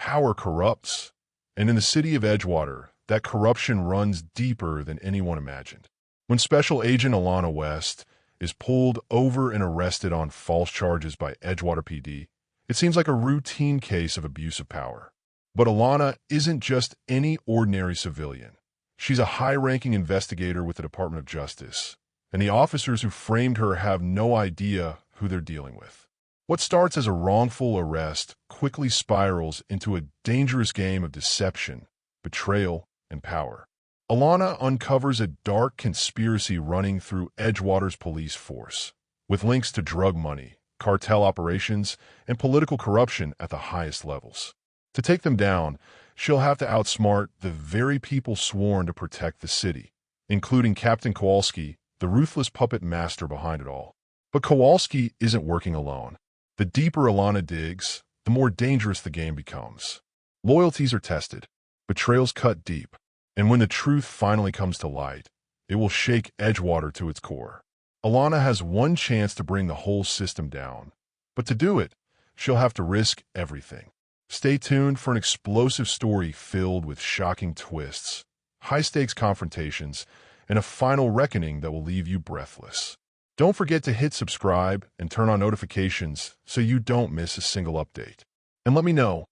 Power corrupts, and in the city of Edgewater, that corruption runs deeper than anyone imagined. When Special Agent Alana West is pulled over and arrested on false charges by Edgewater PD, it seems like a routine case of abuse of power. But Alana isn't just any ordinary civilian. She's a high-ranking investigator with the Department of Justice, and the officers who framed her have no idea who they're dealing with. What starts as a wrongful arrest quickly spirals into a dangerous game of deception, betrayal, and power. Alana uncovers a dark conspiracy running through Edgewater's police force, with links to drug money, cartel operations, and political corruption at the highest levels. To take them down, she'll have to outsmart the very people sworn to protect the city, including Captain Kowalski, the ruthless puppet master behind it all. But Kowalski isn't working alone. The deeper Alana digs, the more dangerous the game becomes. Loyalties are tested, betrayals cut deep, and when the truth finally comes to light, it will shake Edgewater to its core. Alana has one chance to bring the whole system down, but to do it, she'll have to risk everything. Stay tuned for an explosive story filled with shocking twists, high-stakes confrontations, and a final reckoning that will leave you breathless. Don't forget to hit subscribe and turn on notifications so you don't miss a single update. And let me know,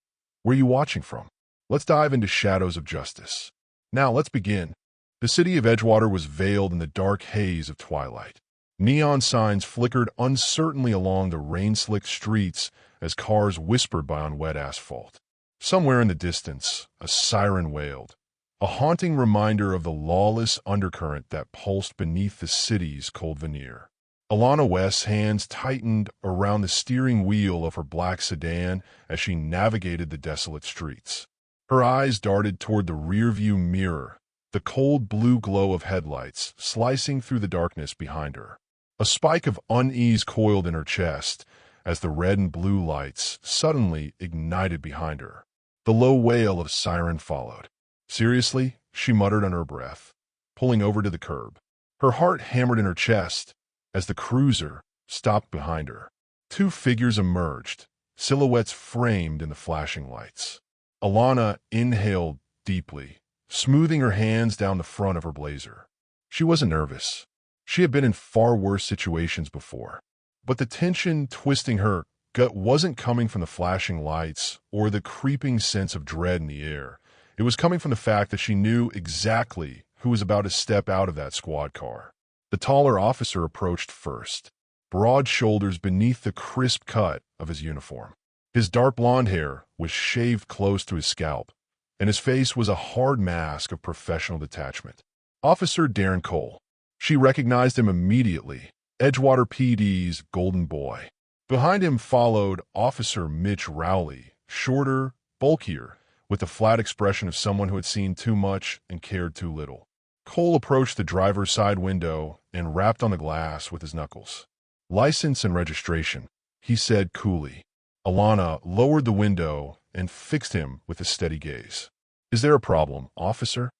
where you watching from? Let's dive into Shadows of Justice. Now let's begin. The city of Edgewater was veiled in the dark haze of twilight. Neon signs flickered uncertainly along the rain-slicked streets as cars whispered by on wet asphalt. Somewhere in the distance, a siren wailed, a haunting reminder of the lawless undercurrent that pulsed beneath the city's cold veneer. Alana West's hands tightened around the steering wheel of her black sedan as she navigated the desolate streets. Her eyes darted toward the rearview mirror, the cold blue glow of headlights slicing through the darkness behind her. A spike of unease coiled in her chest as the red and blue lights suddenly ignited behind her. The low wail of a siren followed. Seriously, she muttered under her breath, pulling over to the curb. Her heart hammered in her chest as the cruiser stopped behind her. Two figures emerged, silhouettes framed in the flashing lights. Alana inhaled deeply, smoothing her hands down the front of her blazer. She wasn't nervous. She had been in far worse situations before. But the tension twisting her gut wasn't coming from the flashing lights or the creeping sense of dread in the air. It was coming from the fact that she knew exactly who was about to step out of that squad car. The taller officer approached first, broad shoulders beneath the crisp cut of his uniform. His dark blonde hair was shaved close to his scalp, and his face was a hard mask of professional detachment. Officer Darren Cole. She recognized him immediately, Edgewater PD's golden boy. Behind him followed Officer Mitch Rowley, shorter, bulkier, with the flat expression of someone who had seen too much and cared too little. Cole approached the driver's side window and rapped on the glass with his knuckles. "License and registration," he said coolly. Alana lowered the window and fixed him with a steady gaze. "Is there a problem, officer?"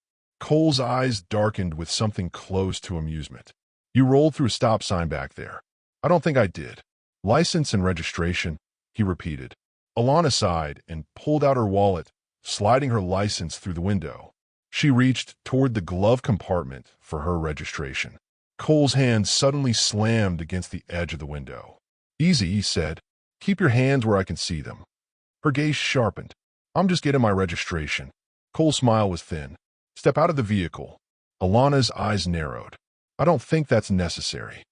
Cole's eyes darkened with something close to amusement. "You rolled through a stop sign back there." "I don't think I did." "License and registration," he repeated. Alana sighed and pulled out her wallet, sliding her license through the window. She reached toward the glove compartment for her registration. Cole's hand suddenly slammed against the edge of the window. "Easy," he said. "Keep your hands where I can see them." Her gaze sharpened. "I'm just getting my registration." Cole's smile was thin. "Step out of the vehicle." Alana's eyes narrowed. "I don't think that's necessary."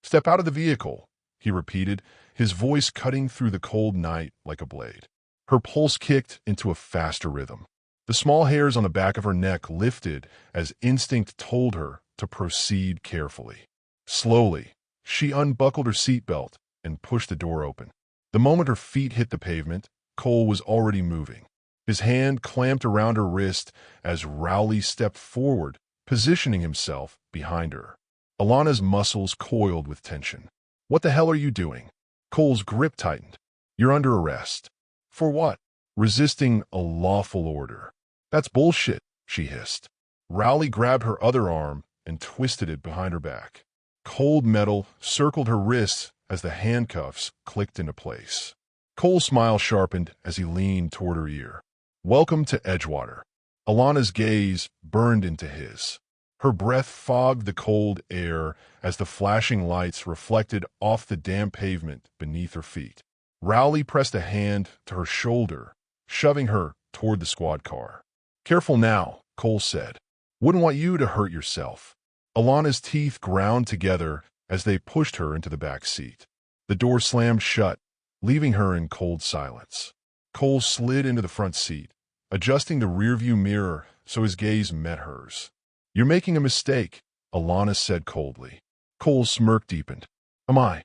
"Step out of the vehicle," he repeated, his voice cutting through the cold night like a blade. Her pulse kicked into a faster rhythm. The small hairs on the back of her neck lifted as instinct told her to proceed carefully. Slowly, she unbuckled her seatbelt and pushed the door open. The moment her feet hit the pavement, Cole was already moving. His hand clamped around her wrist as Rowley stepped forward, positioning himself behind her. Alana's muscles coiled with tension. "What the hell are you doing?" Cole's grip tightened. "You're under arrest." "For what?" "Resisting a lawful order." "That's bullshit," she hissed. Rowley grabbed her other arm and twisted it behind her back. Cold metal circled her wrists as the handcuffs clicked into place. Cole's smile sharpened as he leaned toward her ear. "Welcome to Edgewater." Alana's gaze burned into his. Her breath fogged the cold air as the flashing lights reflected off the damp pavement beneath her feet. Rowley pressed a hand to her shoulder, shoving her toward the squad car. "Careful now," Cole said. "Wouldn't want you to hurt yourself." Alana's teeth ground together as they pushed her into the back seat. The door slammed shut, leaving her in cold silence. Cole slid into the front seat, adjusting the rearview mirror so his gaze met hers. "You're making a mistake," Alana said coldly. Cole's smirk deepened. "Am I?"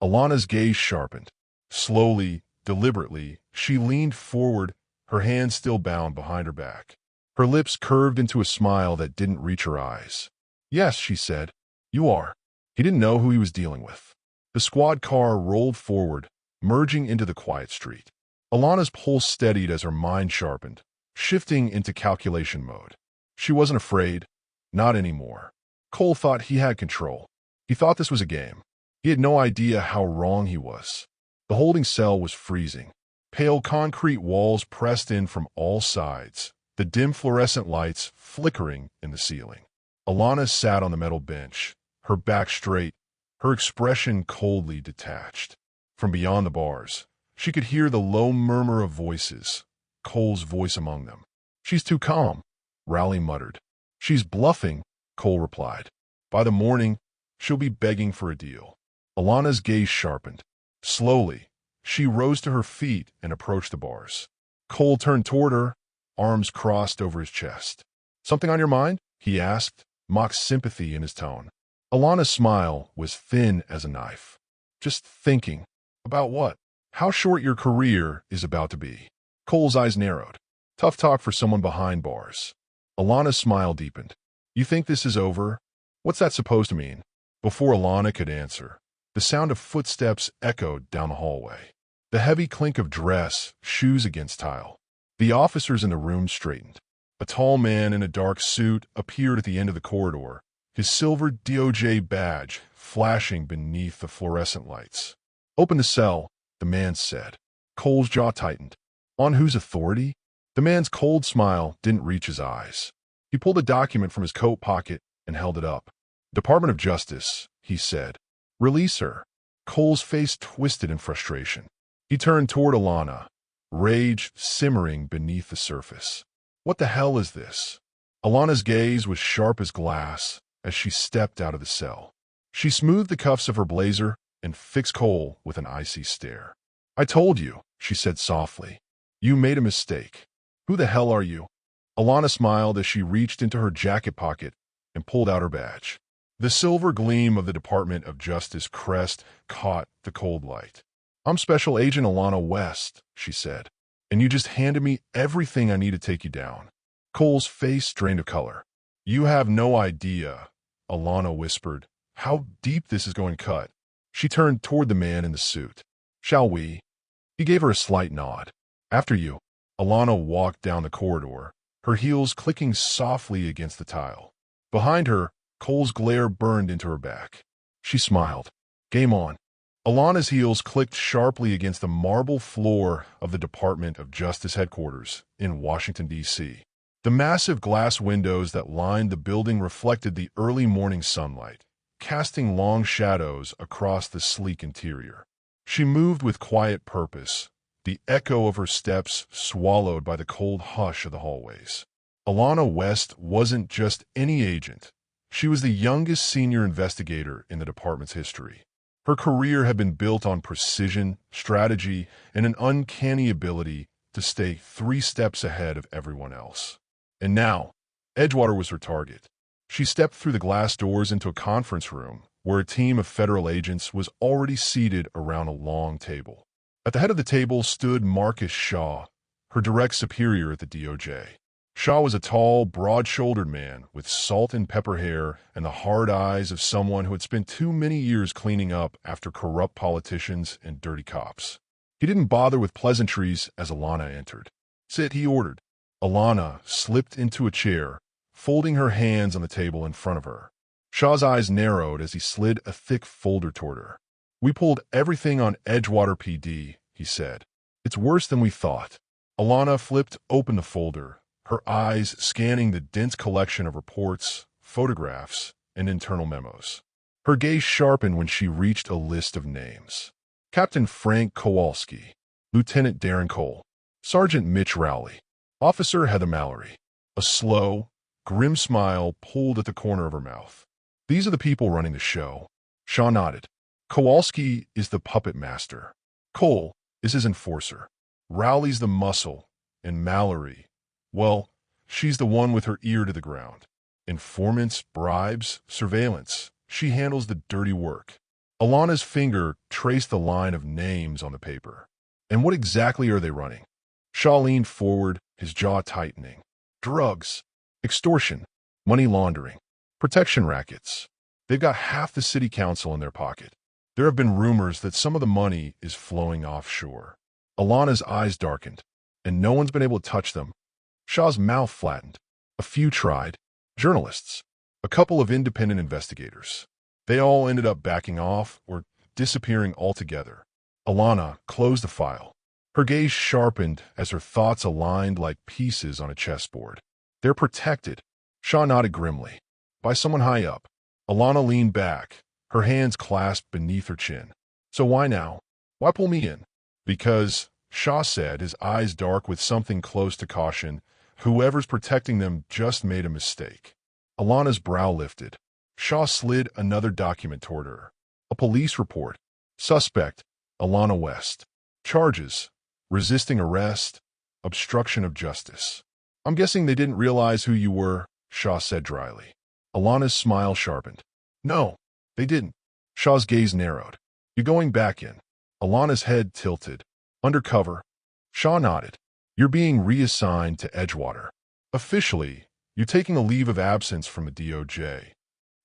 Alana's gaze sharpened. Slowly, deliberately, she leaned forward, her hands still bound behind her back. Her lips curved into a smile that didn't reach her eyes. "Yes," she said, "you are." He didn't know who he was dealing with. The squad car rolled forward, merging into the quiet street. Alana's pulse steadied as her mind sharpened, shifting into calculation mode. She wasn't afraid. Not anymore. Cole thought he had control. He thought this was a game. He had no idea how wrong he was. The holding cell was freezing. Pale concrete walls pressed in from all sides, the dim fluorescent lights flickering in the ceiling. Alana sat on the metal bench, her back straight, her expression coldly detached. From beyond the bars, she could hear the low murmur of voices, Cole's voice among them. "She's too calm," Rowley muttered. "She's bluffing," Cole replied. "By the morning, she'll be begging for a deal." Alana's gaze sharpened. Slowly, she rose to her feet and approached the bars. Cole turned toward her, arms crossed over his chest. "Something on your mind?" he asked, mock sympathy in his tone. Alana's smile was thin as a knife. "Just thinking." "About what?" "How short your career is about to be." Cole's eyes narrowed. Tough talk for someone behind bars. Alana's smile deepened. "You think this is over? What's that supposed to mean?" Before Alana could answer, the sound of footsteps echoed down the hallway. The heavy clink of dress, shoes against tile. The officers in the room straightened. A tall man in a dark suit appeared at the end of the corridor, his silver DOJ badge flashing beneath the fluorescent lights. "Open the cell," the man said. Cole's jaw tightened. On whose authority? The man's cold smile didn't reach his eyes. He pulled a document from his coat pocket and held it up. "Department of Justice," he said. "Release her." Cole's face twisted in frustration. He turned toward Alana, rage simmering beneath the surface. "What the hell is this?" Alana's gaze was sharp as glass as she stepped out of the cell. She smoothed the cuffs of her blazer and fixed Cole with an icy stare. "I told you," she said softly. "You made a mistake." "Who the hell are you?" Alana smiled as she reached into her jacket pocket and pulled out her badge. The silver gleam of the Department of Justice crest caught the cold light. "I'm Special Agent Alana West," she said, "and you just handed me everything I need to take you down." Cole's face drained of color. "You have no idea," Alana whispered, "how deep this is going to cut." She turned toward the man in the suit. "Shall we?" He gave her a slight nod. "After you." Alana walked down the corridor, her heels clicking softly against the tile. Behind her, Cole's glare burned into her back. She smiled. "Game on." Alana's heels clicked sharply against the marble floor of the Department of Justice headquarters in Washington, D.C. The massive glass windows that lined the building reflected the early morning sunlight, casting long shadows across the sleek interior. She moved with quiet purpose, the echo of her steps swallowed by the cold hush of the hallways. Alana West wasn't just any agent. She was the youngest senior investigator in the department's history. Her career had been built on precision, strategy, and an uncanny ability to stay 3 steps ahead of everyone else. And now, Edgewater was her target. She stepped through the glass doors into a conference room where a team of federal agents was already seated around a long table. At the head of the table stood Marcus Shaw, her direct superior at the DOJ. Shaw was a tall, broad-shouldered man with salt and pepper hair and the hard eyes of someone who had spent too many years cleaning up after corrupt politicians and dirty cops. He didn't bother with pleasantries as Alana entered. "Sit," he ordered. Alana slipped into a chair, folding her hands on the table in front of her. Shaw's eyes narrowed as he slid a thick folder toward her. "We pulled everything on Edgewater PD," he said. It's worse than we thought. Alana flipped open the folder, her eyes scanning the dense collection of reports, photographs, and internal memos. Her gaze sharpened when she reached a list of names. Captain Frank Kowalski, Lieutenant Darren Cole, Sergeant Mitch Rowley, Officer Heather Mallory. A slow, grim smile pulled at the corner of her mouth. These are the people running the show. Shaw nodded. Kowalski is the puppet master. Cole is his enforcer. Rowley's the muscle. And Mallory, well, she's the one with her ear to the ground. Informants, bribes, surveillance. She handles the dirty work. Alana's finger traced the line of names on the paper. And what exactly are they running? Shaw leaned forward, his jaw tightening. Drugs, extortion, money laundering, protection rackets. They've got half the city council in their pocket. There have been rumors that some of the money is flowing offshore. Alana's eyes darkened, and no one's been able to touch them. Shaw's mouth flattened. A few tried. Journalists. A couple of independent investigators. They all ended up backing off or disappearing altogether. Alana closed the file. Her gaze sharpened as her thoughts aligned like pieces on a chessboard. They're protected. Shaw nodded grimly. By someone high up. Alana leaned back, her hands clasped beneath her chin. So why now? Why pull me in? Because, Shaw said, his eyes dark with something close to caution, whoever's protecting them just made a mistake. Alana's brow lifted. Shaw slid another document toward her. A police report. Suspect, Alana West. Charges, resisting arrest, obstruction of justice. I'm guessing they didn't realize who you were, Shaw said dryly. Alana's smile sharpened. No, they didn't. Shaw's gaze narrowed. You're going back in. Alana's head tilted. Undercover. Shaw nodded. You're being reassigned to Edgewater. Officially, you're taking a leave of absence from the DOJ.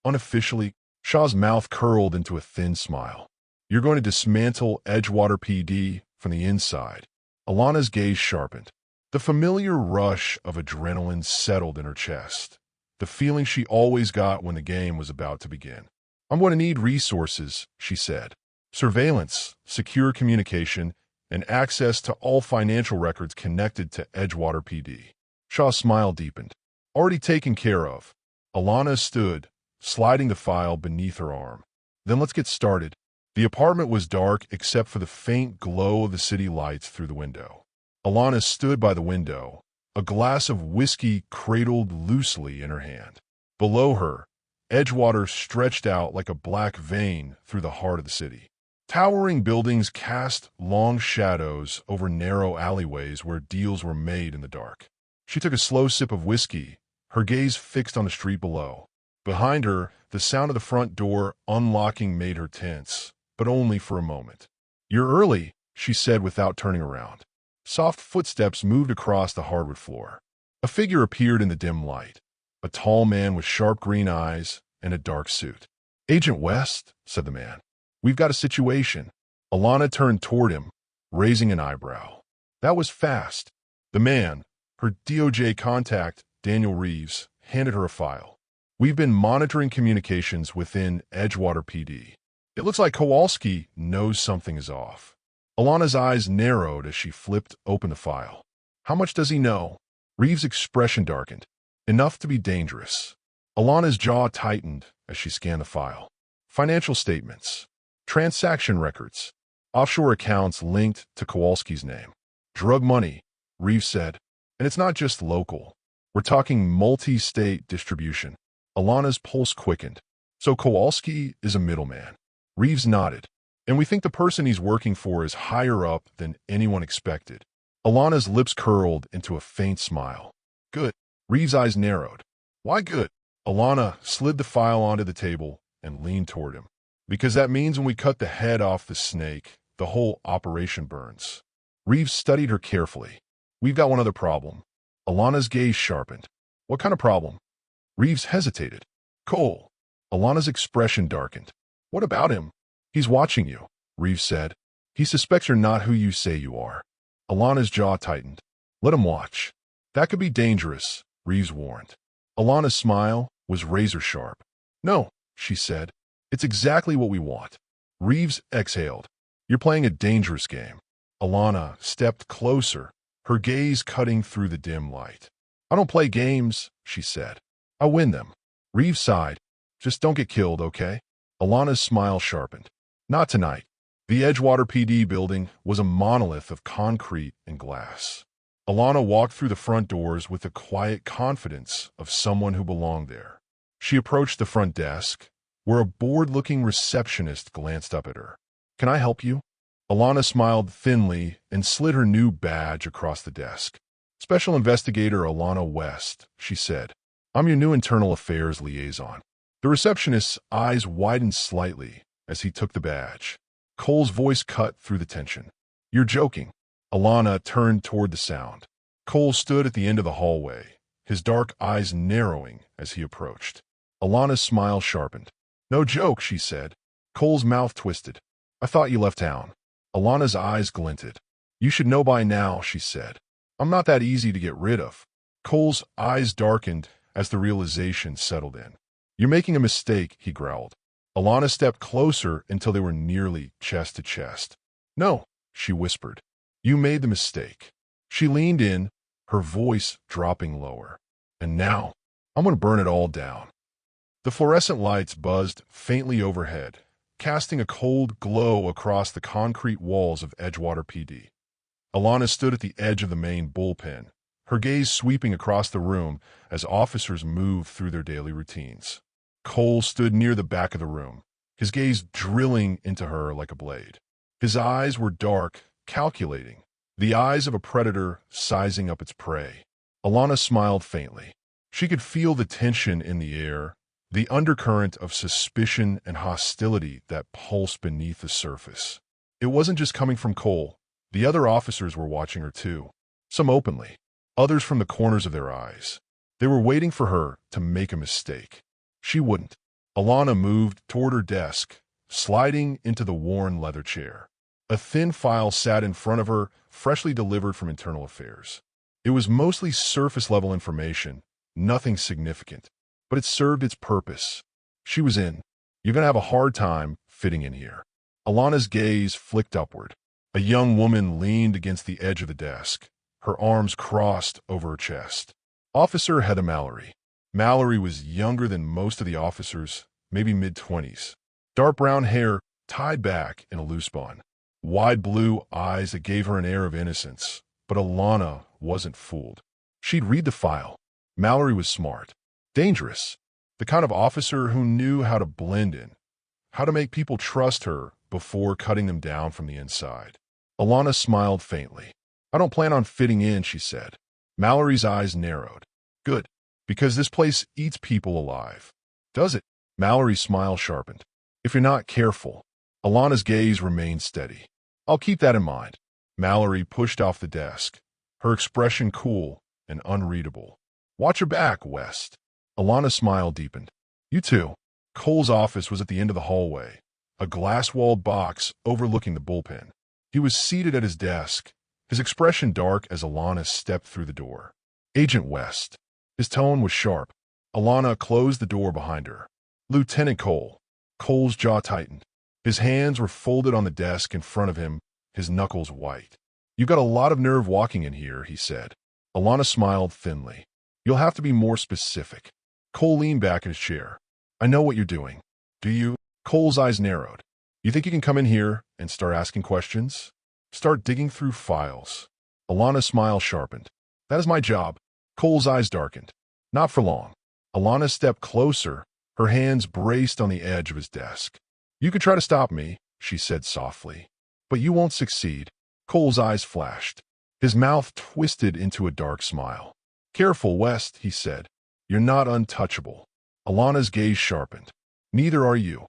Unofficially, Shaw's mouth curled into a thin smile. You're going to dismantle Edgewater PD from the inside. Alana's gaze sharpened. The familiar rush of adrenaline settled in her chest. The feeling she always got when the game was about to begin. I'm going to need resources, she said. Surveillance, secure communication, and access to all financial records connected to Edgewater PD. Shaw's smile deepened. Already taken care of. Alana stood, sliding the file beneath her arm. Then let's get started. The apartment was dark except for the faint glow of the city lights through the window. Alana stood by the window, a glass of whiskey cradled loosely in her hand. Below her, Edgewater stretched out like a black vein through the heart of the city. Towering buildings cast long shadows over narrow alleyways where deals were made in the dark. She took a slow sip of whiskey, her gaze fixed on the street below. Behind her, the sound of the front door unlocking made her tense, but only for a moment. You're early, she said without turning around. Soft footsteps moved across the hardwood floor. A figure appeared in the dim light. A tall man with sharp green eyes and a dark suit. Agent West, said the man. We've got a situation. Alana turned toward him, raising an eyebrow. That was fast. The man, her DOJ contact, Daniel Reeves, handed her a file. We've been monitoring communications within Edgewater PD. It looks like Kowalski knows something is off. Alana's eyes narrowed as she flipped open the file. How much does he know? Reeves' expression darkened. Enough to be dangerous. Alana's jaw tightened as she scanned the file. Financial statements. Transaction records. Offshore accounts linked to Kowalski's name. Drug money, Reeves said. And it's not just local. We're talking multi-state distribution. Alana's pulse quickened. So Kowalski is a middleman. Reeves nodded. And we think the person he's working for is higher up than anyone expected. Alana's lips curled into a faint smile. Good. Reeves' eyes narrowed. Why good? Alana slid the file onto the table and leaned toward him. Because that means when we cut the head off the snake, the whole operation burns. Reeves studied her carefully. We've got one other problem. Alana's gaze sharpened. What kind of problem? Reeves hesitated. Cole. Alana's expression darkened. What about him? He's watching you, Reeves said. He suspects you're not who you say you are. Alana's jaw tightened. Let him watch. That could be dangerous, Reeves warned. Alana's smile was razor sharp. No, she said. It's exactly what we want. Reeves exhaled. You're playing a dangerous game. Alana stepped closer, her gaze cutting through the dim light. "I don't play games," she said. "I win them." Reeves sighed. "Just don't get killed, okay?" Alana's smile sharpened. "Not tonight." The Edgewater PD building was a monolith of concrete and glass. Alana walked through the front doors with the quiet confidence of someone who belonged there. She approached the front desk, where a bored-looking receptionist glanced up at her. "Can I help you?" Alana smiled thinly and slid her new badge across the desk. "Special Investigator Alana West," she said. "I'm your new Internal Affairs liaison." The receptionist's eyes widened slightly as he took the badge. Cole's voice cut through the tension. "You're joking." Alana turned toward the sound. Cole stood at the end of the hallway, his dark eyes narrowing as he approached. Alana's smile sharpened. "No joke," she said. Cole's mouth twisted. "I thought you left town." Alana's eyes glinted. "You should know by now," she said. "I'm not that easy to get rid of." Cole's eyes darkened as the realization settled in. "You're making a mistake," he growled. Alana stepped closer until they were nearly chest to chest. "No," she whispered. "You made the mistake." She leaned in, her voice dropping lower. "And now, I'm going to burn it all down." The fluorescent lights buzzed faintly overhead, casting a cold glow across the concrete walls of Edgewater PD. Alana stood at the edge of the main bullpen, her gaze sweeping across the room as officers moved through their daily routines. Cole stood near the back of the room, his gaze drilling into her like a blade. His eyes were dark, calculating, the eyes of a predator sizing up its prey. Alana smiled faintly. She could feel the tension in the air, the undercurrent of suspicion and hostility that pulsed beneath the surface. It wasn't just coming from Cole. The other officers were watching her too, some openly, others from the corners of their eyes. They were waiting for her to make a mistake. She wouldn't. Alana moved toward her desk, sliding into the worn leather chair. A thin file sat in front of her, freshly delivered from Internal Affairs. It was mostly surface-level information, nothing significant, but it served its purpose. She was in. "You're going to have a hard time fitting in here." Alana's gaze flicked upward. A young woman leaned against the edge of the desk, her arms crossed over her chest. Officer Heather Mallory. Mallory was younger than most of the officers, maybe mid-20s. Dark brown hair tied back in a loose bun. Wide blue eyes that gave her an air of innocence. But Alana wasn't fooled. She'd read the file. Mallory was smart. Dangerous. The kind of officer who knew how to blend in, how to make people trust her before cutting them down from the inside. Alana smiled faintly. "I don't plan on fitting in," she said. Mallory's eyes narrowed. "Good. Because this place eats people alive." "Does it?" Mallory's smile sharpened. "If you're not careful." Alana's gaze remained steady. "I'll keep that in mind." Mallory pushed off the desk, her expression cool and unreadable. "Watch your back, West." Alana's smile deepened. "You too." Cole's office was at the end of the hallway, a glass-walled box overlooking the bullpen. He was seated at his desk, his expression dark as Alana stepped through the door. "Agent West." His tone was sharp. Alana closed the door behind her. "Lieutenant Cole." Cole's jaw tightened. His hands were folded on the desk in front of him, his knuckles white. "You got a lot of nerve walking in here," he said. Alana smiled thinly. "You'll have to be more specific." Cole leaned back in his chair. "I know what you're doing." "Do you?" Cole's eyes narrowed. "You think you can come in here and start asking questions? Start digging through files?" Alana's smile sharpened. "That is my job." Cole's eyes darkened. "Not for long." Alana stepped closer, her hands braced on the edge of his desk. "You could try to stop me," she said softly, "but you won't succeed." Cole's eyes flashed. His mouth twisted into a dark smile. "Careful, West," he said. "You're not untouchable." Alana's gaze sharpened. "Neither are you."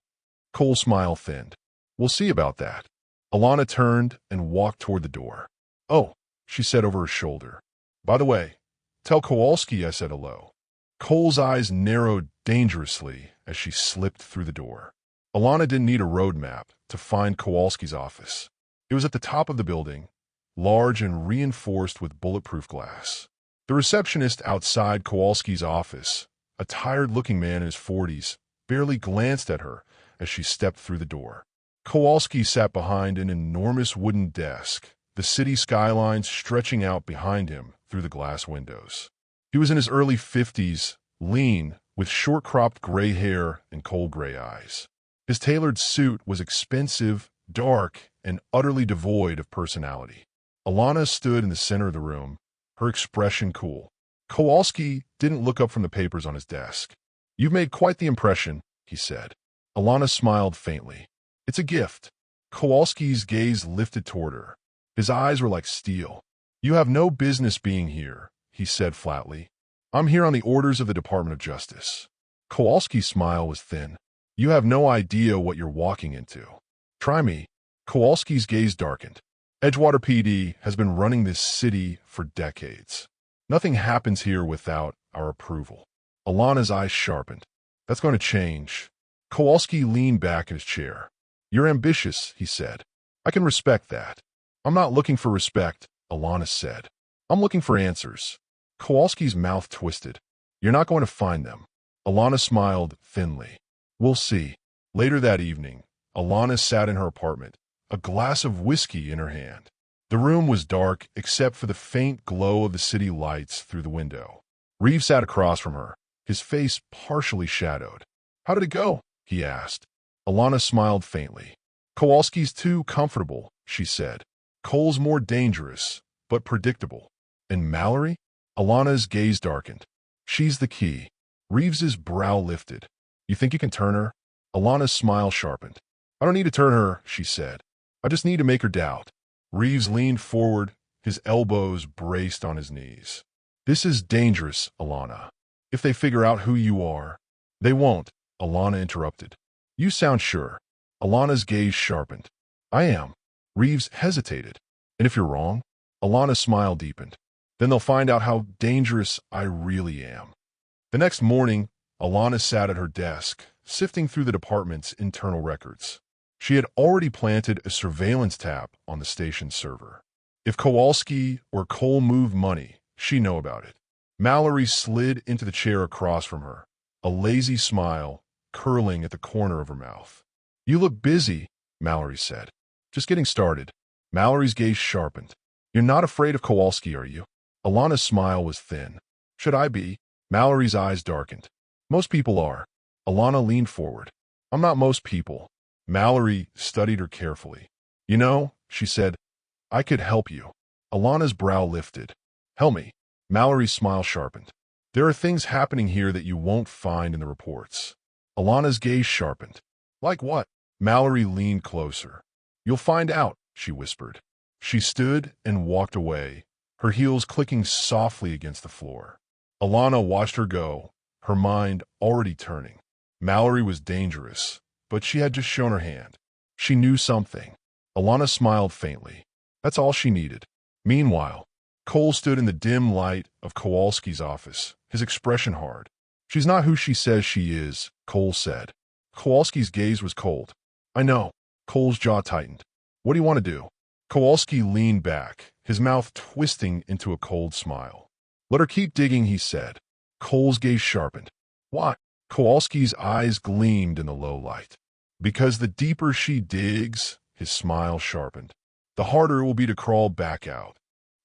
Cole's smile thinned. "We'll see about that." Alana turned and walked toward the door. "Oh," she said over her shoulder. "By the way, tell Kowalski I said hello." Cole's eyes narrowed dangerously as she slipped through the door. Alana didn't need a road map to find Kowalski's office. It was at the top of the building, large and reinforced with bulletproof glass. The receptionist outside Kowalski's office, a tired-looking man in his 40s, barely glanced at her as she stepped through the door. Kowalski sat behind an enormous wooden desk, the city skyline stretching out behind him through the glass windows. He was in his early 50s, lean, with short-cropped gray hair and cold gray eyes. His tailored suit was expensive, dark, and utterly devoid of personality. Alana stood in the center of the room, her expression cool. Kowalski didn't look up from the papers on his desk. "You've made quite the impression," he said. Alana smiled faintly. "It's a gift." Kowalski's gaze lifted toward her. His eyes were like steel. "You have no business being here," he said flatly. "I'm here on the orders of the Department of Justice." Kowalski's smile was thin. "You have no idea what you're walking into." "Try me." Kowalski's gaze darkened. "Edgewater PD has been running this city for decades. Nothing happens here without our approval." Alana's eyes sharpened. "That's going to change." Kowalski leaned back in his chair. "You're ambitious," he said. "I can respect that." "I'm not looking for respect," Alana said. "I'm looking for answers." Kowalski's mouth twisted. "You're not going to find them." Alana smiled thinly. "We'll see." Later that evening, Alana sat in her apartment, a glass of whiskey in her hand. The room was dark except for the faint glow of the city lights through the window. Reeves sat across from her, his face partially shadowed. "How did it go?" he asked. Alana smiled faintly. "Kowalski's too comfortable," she said. "Cole's more dangerous, but predictable." "And Mallory?" Alana's gaze darkened. "She's the key." Reeves's brow lifted. "You think you can turn her?" Alana's smile sharpened. "I don't need to turn her," she said. "I just need to make her doubt." Reeves leaned forward, his elbows braced on his knees. "This is dangerous, Alana. If they figure out who you are—" "They won't," Alana interrupted. "You sound sure." Alana's gaze sharpened. "I am." Reeves hesitated. "And if you're wrong?" Alana's smile deepened. "Then they'll find out how dangerous I really am." The next morning, Alana sat at her desk, sifting through the department's internal records. She had already planted a surveillance tap on the station's server. If Kowalski or Cole moved money, she'd know about it. Mallory slid into the chair across from her, a lazy smile curling at the corner of her mouth. "You look busy," Mallory said. "Just getting started." Mallory's gaze sharpened. "You're not afraid of Kowalski, are you?" Alana's smile was thin. "Should I be?" Mallory's eyes darkened. "Most people are." Alana leaned forward. "I'm not most people." Mallory studied her carefully. "You know," she said, "I could help you." Alana's brow lifted. "Help me." Mallory's smile sharpened. "There are things happening here that you won't find in the reports." Alana's gaze sharpened. "Like what?" Mallory leaned closer. "You'll find out," she whispered. She stood and walked away, her heels clicking softly against the floor. Alana watched her go, her mind already turning. Mallory was dangerous, but she had just shown her hand. She knew something. Alana smiled faintly. That's all she needed. Meanwhile, Cole stood in the dim light of Kowalski's office, his expression hard. "She's not who she says she is," Cole said. Kowalski's gaze was cold. "I know." Cole's jaw tightened. "What do you want to do?" Kowalski leaned back, his mouth twisting into a cold smile. "Let her keep digging," he said. Cole's gaze sharpened. "Why?" Kowalski's eyes gleamed in the low light. "Because the deeper she digs," his smile sharpened, "the harder it will be to crawl back out."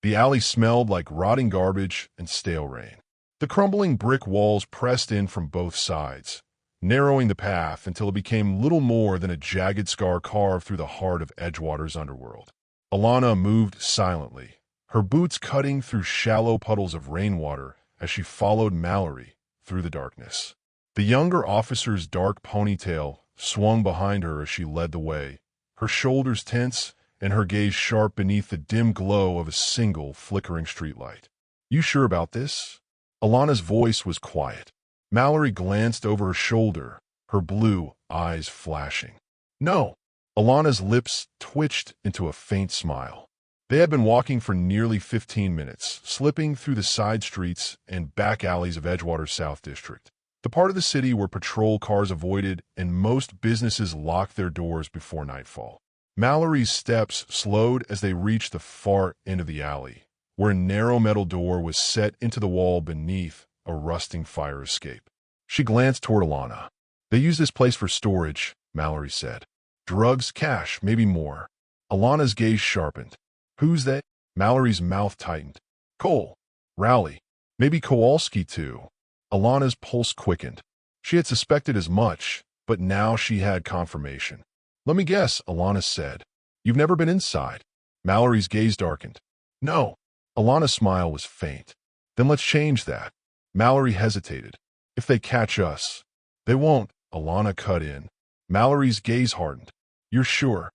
The alley smelled like rotting garbage and stale rain. The crumbling brick walls pressed in from both sides, narrowing the path until it became little more than a jagged scar carved through the heart of Edgewater's underworld. Alana moved silently, her boots cutting through shallow puddles of rainwater as she followed Mallory through the darkness. The younger officer's dark ponytail swung behind her as she led the way, her shoulders tense and her gaze sharp beneath the dim glow of a single flickering streetlight. "You sure about this?" Alana's voice was quiet. Mallory glanced over her shoulder, her blue eyes flashing. "No." Alana's lips twitched into a faint smile. They had been walking for nearly 15 minutes, slipping through the side streets and back alleys of Edgewater's South District, the part of the city where patrol cars avoided and most businesses locked their doors before nightfall. Mallory's steps slowed as they reached the far end of the alley, where a narrow metal door was set into the wall beneath a rusting fire escape. She glanced toward Alana. "They use this place for storage," Mallory said. "Drugs, cash, maybe more." Alana's gaze sharpened. Who's they? Mallory's mouth tightened. Cole. Rowley. Maybe Kowalski too. Alana's pulse quickened. She had suspected as much, but now she had confirmation. Let me guess, Alana said. You've never been inside. Mallory's gaze darkened. No. Alana's smile was faint. Then let's change that. Mallory hesitated. If they catch us. They won't, Alana cut in. Mallory's gaze hardened. You're sure?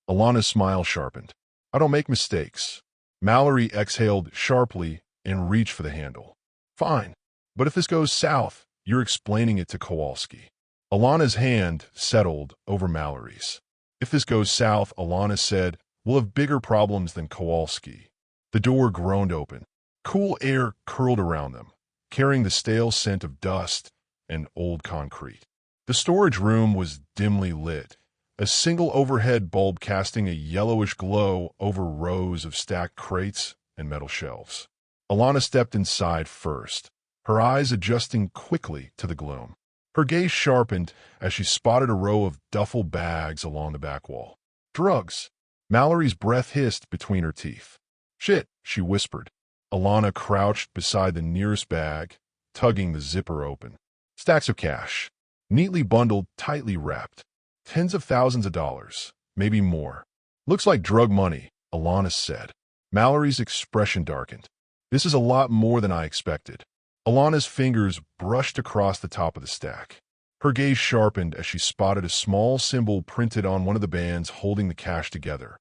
Alana's smile sharpened. I don't make mistakes. Mallory exhaled sharply and reached for the handle. Fine. But if this goes south, you're explaining it to Kowalski. Alana's hand settled over Mallory's. If this goes south, Alana said, we'll have bigger problems than Kowalski. The door groaned open. Cool air curled around them, carrying the stale scent of dust and old concrete. The storage room was dimly lit, a single overhead bulb casting a yellowish glow over rows of stacked crates and metal shelves. Alana stepped inside first, her eyes adjusting quickly to the gloom. Her gaze sharpened as she spotted a row of duffel bags along the back wall. Drugs. Mallory's breath hissed between her teeth. Shit, she whispered. Alana crouched beside the nearest bag, tugging the zipper open. Stacks of cash, neatly bundled, tightly wrapped. Tens of thousands of dollars, maybe more. Looks like drug money, Alana said. Mallory's expression darkened. This is a lot more than I expected. Alana's fingers brushed across the top of the stack. Her gaze sharpened as she spotted a small symbol printed on one of the bands holding the cash together,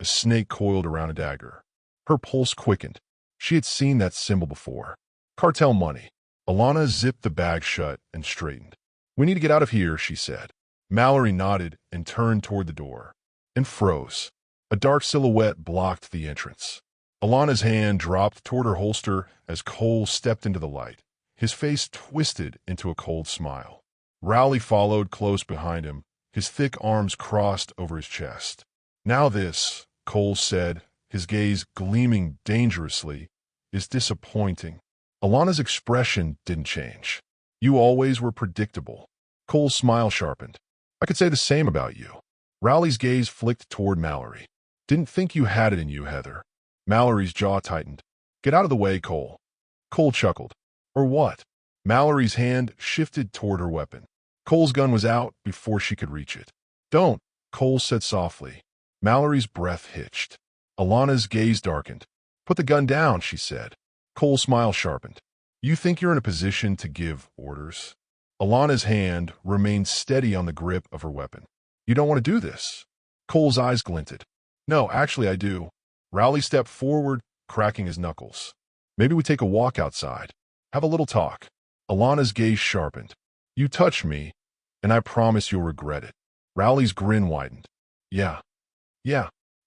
a snake coiled around a dagger. Her pulse quickened. She had seen that symbol before. Cartel money. Alana zipped the bag shut and straightened. We need to get out of here, she said. Mallory nodded and turned toward the door, and froze. A dark silhouette blocked the entrance. Alana's hand dropped toward her holster as Cole stepped into the light, his face twisted into a cold smile. Rowley followed close behind him, his thick arms crossed over his chest. Now this, Cole said, his gaze gleaming dangerously, is disappointing. Alana's expression didn't change. You always were predictable. Cole's smile sharpened. I could say the same about you. Rowley's gaze flicked toward Mallory. Didn't think you had it in you, Heather. Mallory's jaw tightened. Get out of the way, Cole. Cole chuckled. Or what? Mallory's hand shifted toward her weapon. Cole's gun was out before she could reach it. Don't, Cole said softly. Mallory's breath hitched. Alana's gaze darkened. Put the gun down, she said. Cole's smile sharpened. You think you're in a position to give orders? Alana's hand remained steady on the grip of her weapon. You don't want to do this? Cole's eyes glinted. No, actually I do. Rowley stepped forward, cracking his knuckles. Maybe we take a walk outside. Have a little talk. Alana's gaze sharpened. You touch me, and I promise you'll regret it. Rowley's grin widened. Yeah.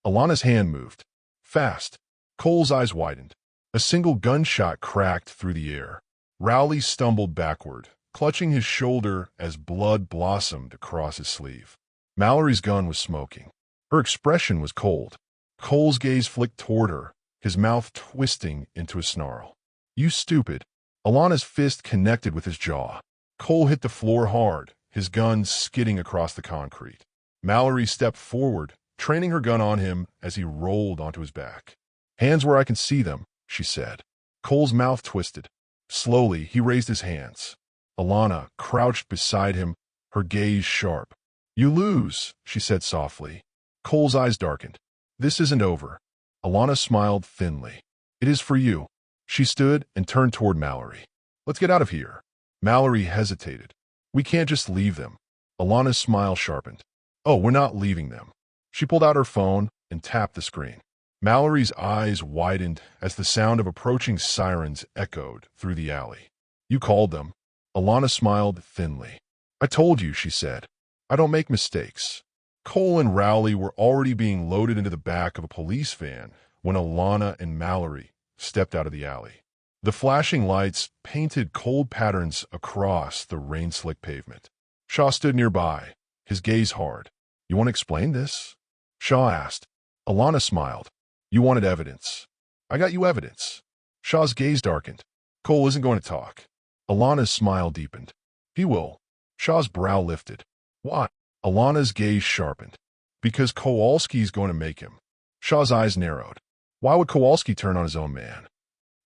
Alana's hand moved. Fast. Cole's eyes widened. A single gunshot cracked through the air. Rowley stumbled backward, clutching his shoulder as blood blossomed across his sleeve. Mallory's gun was smoking. Her expression was cold. Cole's gaze flicked toward her, his mouth twisting into a snarl. You stupid. Alana's fist connected with his jaw. Cole hit the floor hard, his gun skidding across the concrete. Mallory stepped forward, training her gun on him as he rolled onto his back. Hands where I can see them, she said. Cole's mouth twisted. Slowly, he raised his hands. Alana crouched beside him, her gaze sharp. You lose, she said softly. Cole's eyes darkened. This isn't over. Alana smiled thinly. It is for you. She stood and turned toward Mallory. Let's get out of here. Mallory hesitated. We can't just leave them. Alana's smile sharpened. Oh, we're not leaving them. She pulled out her phone and tapped the screen. Mallory's eyes widened as the sound of approaching sirens echoed through the alley. You called them. Alana smiled thinly. I told you, she said. I don't make mistakes. Cole and Rowley were already being loaded into the back of a police van when Alana and Mallory stepped out of the alley. The flashing lights painted cold patterns across the rain-slick pavement. Shaw stood nearby, his gaze hard. You want to explain this? Shaw asked. Alana smiled. You wanted evidence. I got you evidence. Shaw's gaze darkened. Cole isn't going to talk. Alana's smile deepened. He will. Shaw's brow lifted. Why? Alana's gaze sharpened. Because Kowalski's going to make him. Shaw's eyes narrowed. Why would Kowalski turn on his own man?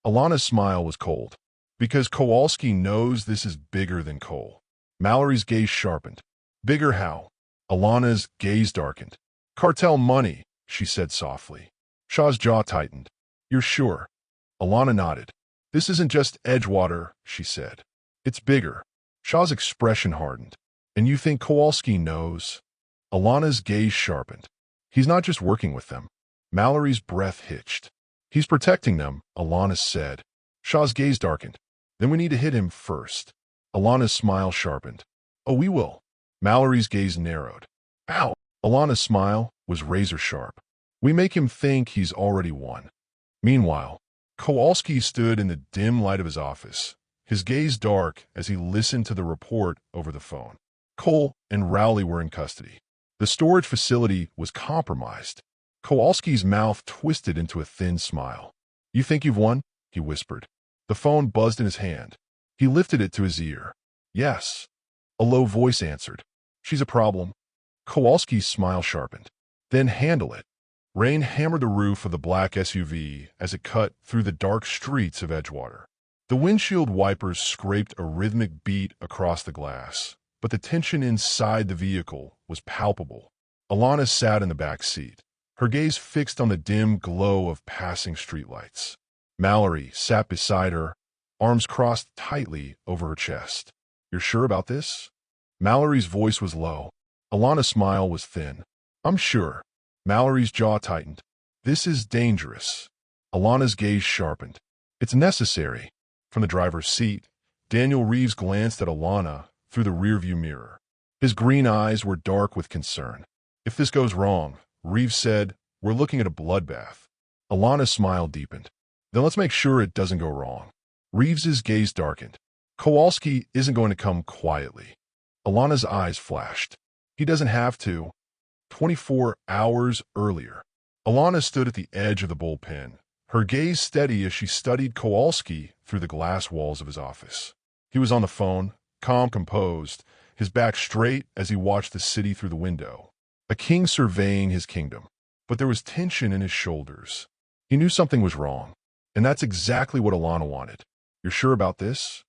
Alana's smile was cold. Because Kowalski knows this is bigger than Cole. Mallory's gaze sharpened. Bigger how? Alana's gaze darkened. Cartel money, she said softly. Shaw's jaw tightened. You're sure? Alana nodded. This isn't just Edgewater, she said. It's bigger. Shaw's expression hardened. And you think Kowalski knows? Alana's gaze sharpened. He's not just working with them. Mallory's breath hitched. He's protecting them, Alana said. Shaw's gaze darkened. Then we need to hit him first. Alana's smile sharpened. Oh, we will. Mallory's gaze narrowed. Ow! Alana's smile was razor sharp. We make him think he's already won. Meanwhile, Kowalski stood in the dim light of his office, his gaze dark as he listened to the report over the phone. Cole and Rowley were in custody. The storage facility was compromised. Kowalski's mouth twisted into a thin smile. You think you've won? He whispered. The phone buzzed in his hand. He lifted it to his ear. Yes. A low voice answered. She's a problem. Kowalski's smile sharpened. Then handle it. Rain hammered the roof of the black SUV as it cut through the dark streets of Edgewater. The windshield wipers scraped a rhythmic beat across the glass, but the tension inside the vehicle was palpable. Alana sat in the back seat, her gaze fixed on the dim glow of passing streetlights. Mallory sat beside her, arms crossed tightly over her chest. You're sure about this? Mallory's voice was low. Alana's smile was thin. I'm sure. Mallory's jaw tightened. This is dangerous. Alana's gaze sharpened. It's necessary. From the driver's seat, Daniel Reeves glanced at Alana through the rearview mirror. His green eyes were dark with concern. If this goes wrong, Reeves said, we're looking at a bloodbath. Alana's smile deepened. Then let's make sure it doesn't go wrong. Reeves's gaze darkened. Kowalski isn't going to come quietly. Alana's eyes flashed. He doesn't have to. 24 hours earlier, Alana stood at the edge of the bullpen, her gaze steady as she studied Kowalski through the glass walls of his office. He was on the phone, calm, composed, his back straight as he watched the city through the window. A king surveying his kingdom. But there was tension in his shoulders. He knew something was wrong, and that's exactly what Alana wanted. You're sure about this?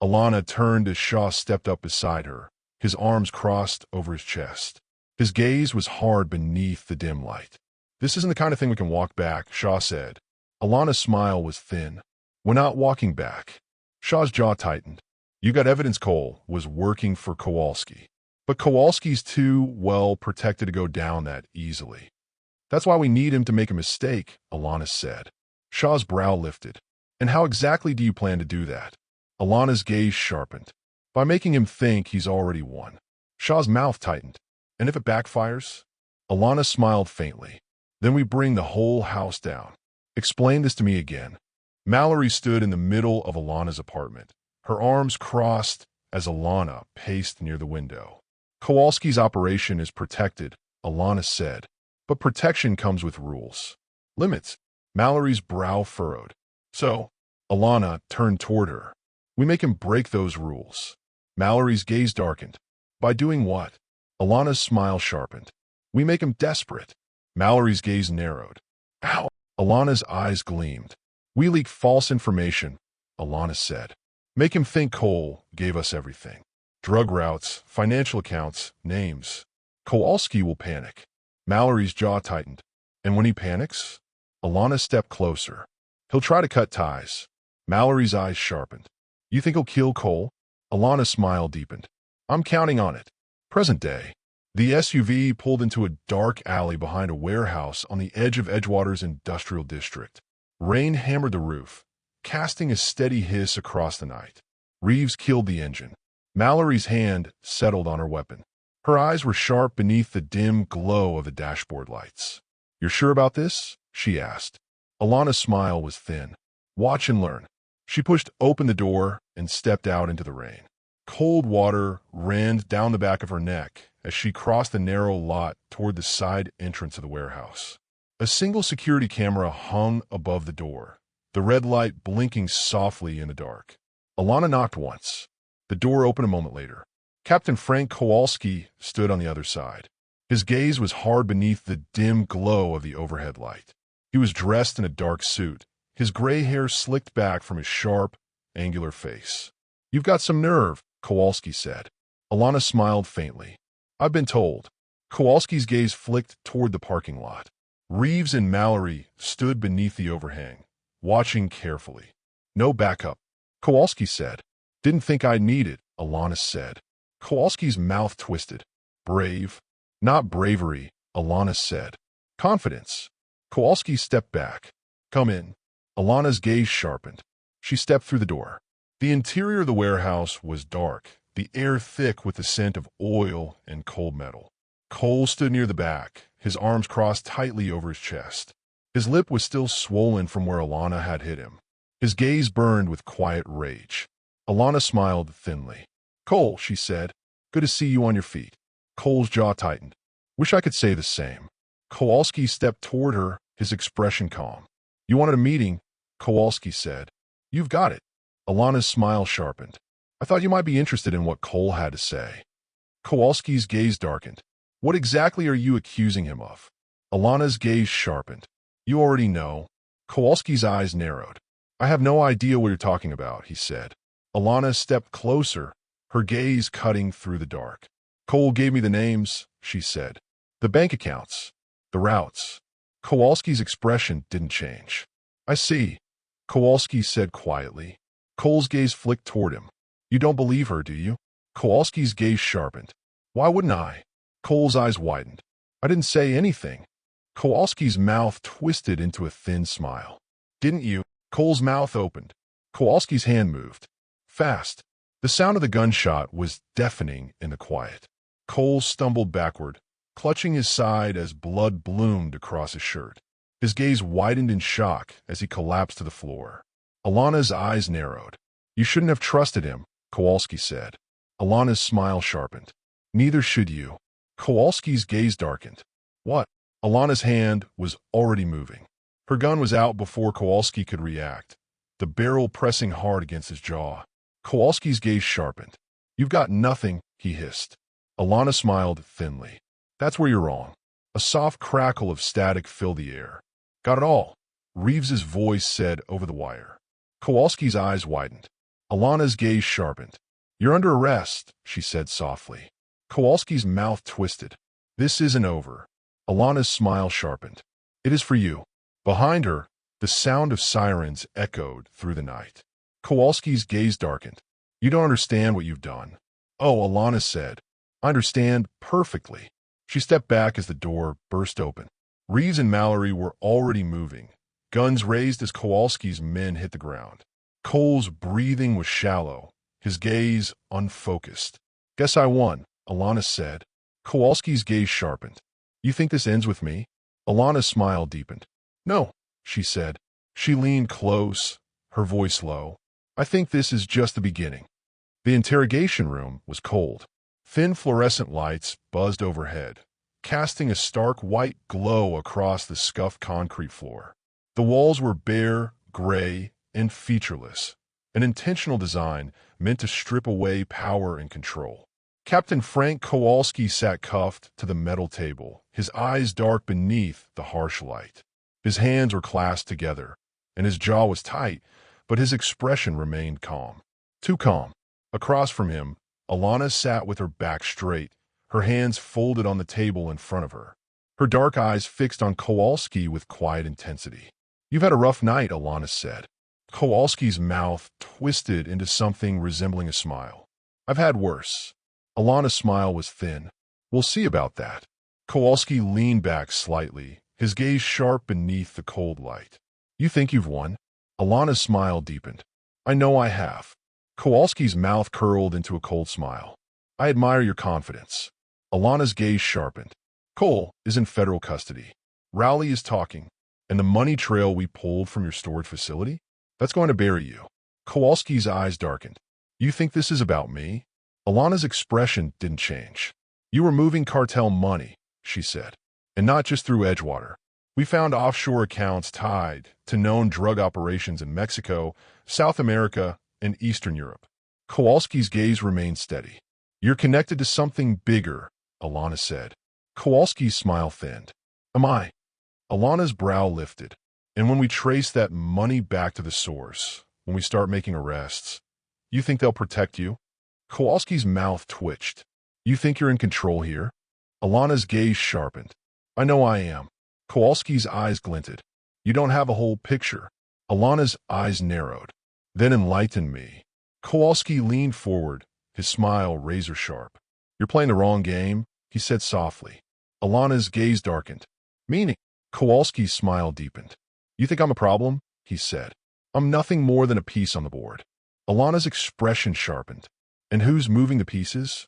Alana turned as Shaw stepped up beside her, his arms crossed over his chest. His gaze was hard beneath the dim light. This isn't the kind of thing we can walk back, Shaw said. Alana's smile was thin. We're not walking back. Shaw's jaw tightened. You got evidence Cole was working for Kowalski. But Kowalski's too well protected to go down that easily. That's why we need him to make a mistake, Alana said. Shaw's brow lifted. And how exactly do you plan to do that? Alana's gaze sharpened. By making him think he's already won. Shaw's mouth tightened. And if it backfires? Alana smiled faintly. Then we bring the whole house down. Explain this to me again. Mallory stood in the middle of Alana's apartment, her arms crossed as Alana paced near the window. Kowalski's operation is protected, Alana said, but protection comes with rules. Limits. Mallory's brow furrowed. So, Alana turned toward her. We make him break those rules. Mallory's gaze darkened. By doing what? Alana's smile sharpened. We make him desperate. Mallory's gaze narrowed. Ow! Alana's eyes gleamed. We leak false information, Alana said. Make him think Cole gave us everything. Drug routes, financial accounts, names. Kowalski will panic. Mallory's jaw tightened. And when he panics? Alana stepped closer. He'll try to cut ties. Mallory's eyes sharpened. You think he'll kill Cole? Alana's smile deepened. I'm counting on it. Present day. The SUV pulled into a dark alley behind a warehouse on the edge of Edgewater's industrial district. Rain hammered the roof, casting a steady hiss across the night. Reeves killed the engine. Mallory's hand settled on her weapon. Her eyes were sharp beneath the dim glow of the dashboard lights. You're sure about this? She asked. Alana's smile was thin. Watch and learn. She pushed open the door and stepped out into the rain. Cold water ran down the back of her neck as she crossed the narrow lot toward the side entrance of the warehouse. A single security camera hung above the door, the red light blinking softly in the dark. Alana knocked once. The door opened a moment later. Captain Frank Kowalski stood on the other side. His gaze was hard beneath the dim glow of the overhead light. He was dressed in a dark suit, his gray hair slicked back from his sharp, angular face. "You've got some nerve," Kowalski said. Alana smiled faintly. "I've been told." Kowalski's gaze flicked toward the parking lot. Reeves and Mallory stood beneath the overhang, watching carefully. "No backup," Kowalski said. "Didn't think I'd need it," Alana said. Kowalski's mouth twisted. "Brave." "Not bravery," Alana said. "Confidence." Kowalski stepped back. "Come in." Alana's gaze sharpened. She stepped through the door. The interior of the warehouse was dark, the air thick with the scent of oil and cold metal. Cole stood near the back, his arms crossed tightly over his chest. His lip was still swollen from where Alana had hit him. His gaze burned with quiet rage. Alana smiled thinly. "Cole," she said, "good to see you on your feet." Cole's jaw tightened. "Wish I could say the same." Kowalski stepped toward her, his expression calm. "You wanted a meeting," Kowalski said. "You've got it." Alana's smile sharpened. "I thought you might be interested in what Cole had to say." Kowalski's gaze darkened. "What exactly are you accusing him of?" Alana's gaze sharpened. "You already know." Kowalski's eyes narrowed. "I have no idea what you're talking about," he said. Alana stepped closer, her gaze cutting through the dark. "Cole gave me the names," she said. "The bank accounts. The routes." Kowalski's expression didn't change. "I see," Kowalski said quietly. Cole's gaze flicked toward him. "You don't believe her, do you?" Kowalski's gaze sharpened. "Why wouldn't I?" Cole's eyes widened. "I didn't say anything." Kowalski's mouth twisted into a thin smile. "Didn't you?" Cole's mouth opened. Kowalski's hand moved. Fast. The sound of the gunshot was deafening in the quiet. Cole stumbled backward, clutching his side as blood bloomed across his shirt. His gaze widened in shock as he collapsed to the floor. Alana's eyes narrowed. "You shouldn't have trusted him," Kowalski said. Alana's smile sharpened. "Neither should you." Kowalski's gaze darkened. "What?" Alana's hand was already moving. Her gun was out before Kowalski could react, the barrel pressing hard against his jaw. Kowalski's gaze sharpened. "You've got nothing," he hissed. Alana smiled thinly. "That's where you're wrong." A soft crackle of static filled the air. "Got it all," Reeves's voice said over the wire. Kowalski's eyes widened. Alana's gaze sharpened. "You're under arrest," she said softly. Kowalski's mouth twisted. "This isn't over." Alana's smile sharpened. "It is for you." Behind her, the sound of sirens echoed through the night. Kowalski's gaze darkened. "You don't understand what you've done." "Oh," Alana said. "I understand perfectly." She stepped back as the door burst open. Reeves and Mallory were already moving, guns raised as Kowalski's men hit the ground. Cole's breathing was shallow, his gaze unfocused. "Guess I won," Alana said. Kowalski's gaze sharpened. "You think this ends with me?" Alana's smile deepened. "No," she said. She leaned close, her voice low. "I think this is just the beginning." The interrogation room was cold. Thin fluorescent lights buzzed overhead, casting a stark white glow across the scuffed concrete floor. The walls were bare, gray, and featureless, an intentional design meant to strip away power and control. Captain Frank Kowalski sat cuffed to the metal table, his eyes dark beneath the harsh light. His hands were clasped together, and his jaw was tight, but his expression remained calm. Too calm. Across from him, Alana sat with her back straight, her hands folded on the table in front of her, her dark eyes fixed on Kowalski with quiet intensity. "You've had a rough night," Alana said. Kowalski's mouth twisted into something resembling a smile. "I've had worse." Alana's smile was thin. "We'll see about that." Kowalski leaned back slightly, his gaze sharp beneath the cold light. "You think you've won?" Alana's smile deepened. "I know I have." Kowalski's mouth curled into a cold smile. "I admire your confidence." Alana's gaze sharpened. "Cole is in federal custody. Rowley is talking, and the money trail we pulled from your storage facility, that's going to bury you." Kowalski's eyes darkened. "You think this is about me?" Alana's expression didn't change. "You were moving cartel money," she said, "and not just through Edgewater. We found offshore accounts tied to known drug operations in Mexico, South America, and Eastern Europe." Kowalski's gaze remained steady. "You're connected to something bigger," Alana said. Kowalski's smile thinned. "Am I?" Alana's brow lifted. And when we trace that money back to the source, when we start making arrests, you think they'll protect you? Kowalski's mouth twitched. You think you're in control here? Alana's gaze sharpened. I know I am. Kowalski's eyes glinted. You don't have a whole picture. Alana's eyes narrowed. Then enlighten me. Kowalski leaned forward, his smile razor sharp. You're playing the wrong game, he said softly. Alana's gaze darkened. Meaning? Kowalski's smile deepened. You think I'm a problem? He said. I'm nothing more than a piece on the board. Alana's expression sharpened. And who's moving the pieces?